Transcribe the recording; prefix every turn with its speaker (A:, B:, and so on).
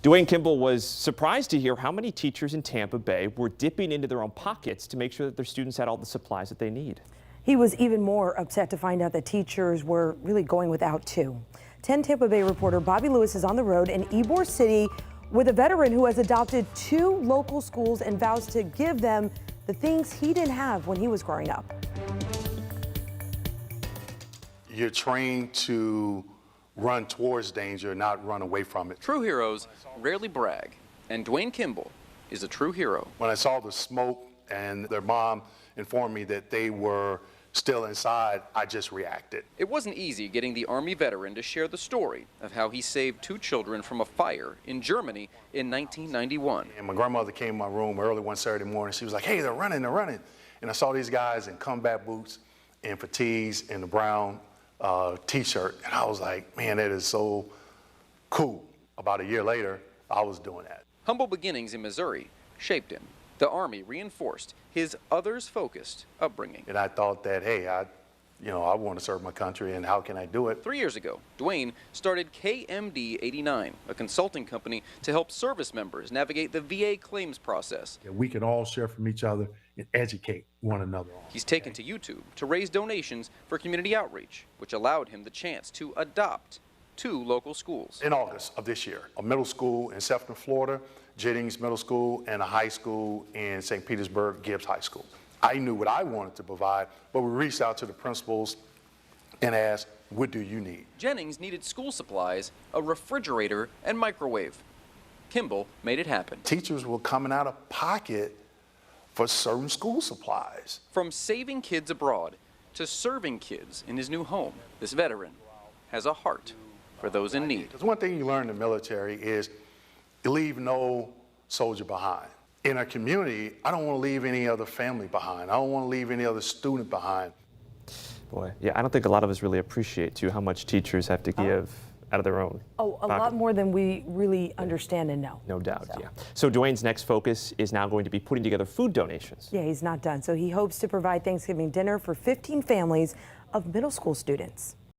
A: Dwayne Kimball was surprised to hear how many teachers in Tampa Bay were dipping into their own pockets to make sure that their students had all the supplies that they need.
B: He was even more upset to find out that teachers were really going without too. 10 Tampa Bay reporter Bobby Lewis is on the road in Ybor City with a veteran who has adopted 2 local schools and vows to give them the things he didn't have when he was growing up.
C: You're trained to run towards danger, not run away from it.
D: True heroes rarely brag, and Dwayne Kimball is a true hero.
C: When I saw the smoke and their mom informed me that they were still inside, I just reacted.
D: It wasn't easy getting the Army veteran to share the story of how he saved 2 children from a fire in Germany in 1991.
C: And my grandmother came in my room early one Saturday morning. She was like, "Hey, they're running, they're running." And I saw these guys in combat boots and fatigues and the brown t-shirt. And I was like, man, that is so cool. About a year later, I was doing that.
D: Humble beginnings in Missouri shaped him. The Army reinforced his others-focused upbringing.
C: And I thought that, hey, I want to serve my country, and how can I do it?
D: 3 years ago, Dwayne started KMD 89, a consulting company to help service members navigate the VA claims process.
E: We can all share from each other and educate one another.
D: He's taken to YouTube to raise donations for community outreach, which allowed him the chance to adopt 2 local schools.
C: In August of this year, a middle school in Sefton, Florida, Jennings Middle School, and a high school in St. Petersburg, Gibbs High School. I knew what I wanted to provide, but we reached out to the principals and asked, what do you need?
D: Jennings needed school supplies, a refrigerator, and microwave. Kimball made it happen.
C: Teachers were coming out of pocket for certain school supplies.
D: From saving kids abroad to serving kids in his new home, this veteran has a heart for those in need.
C: Because one thing you learn in the military is you leave no soldier behind. In our community, I don't want to leave any other family behind. I don't want to leave any other student behind.
A: Boy, yeah, I don't think a lot of us really appreciate, too, how much teachers have to give out of their own
B: a lot more than we really understand and know.
A: No doubt, yeah. So Dwayne's next focus is now going to be putting together food donations.
B: Yeah, he's not done. So he hopes to provide Thanksgiving dinner for 15 families of middle school students.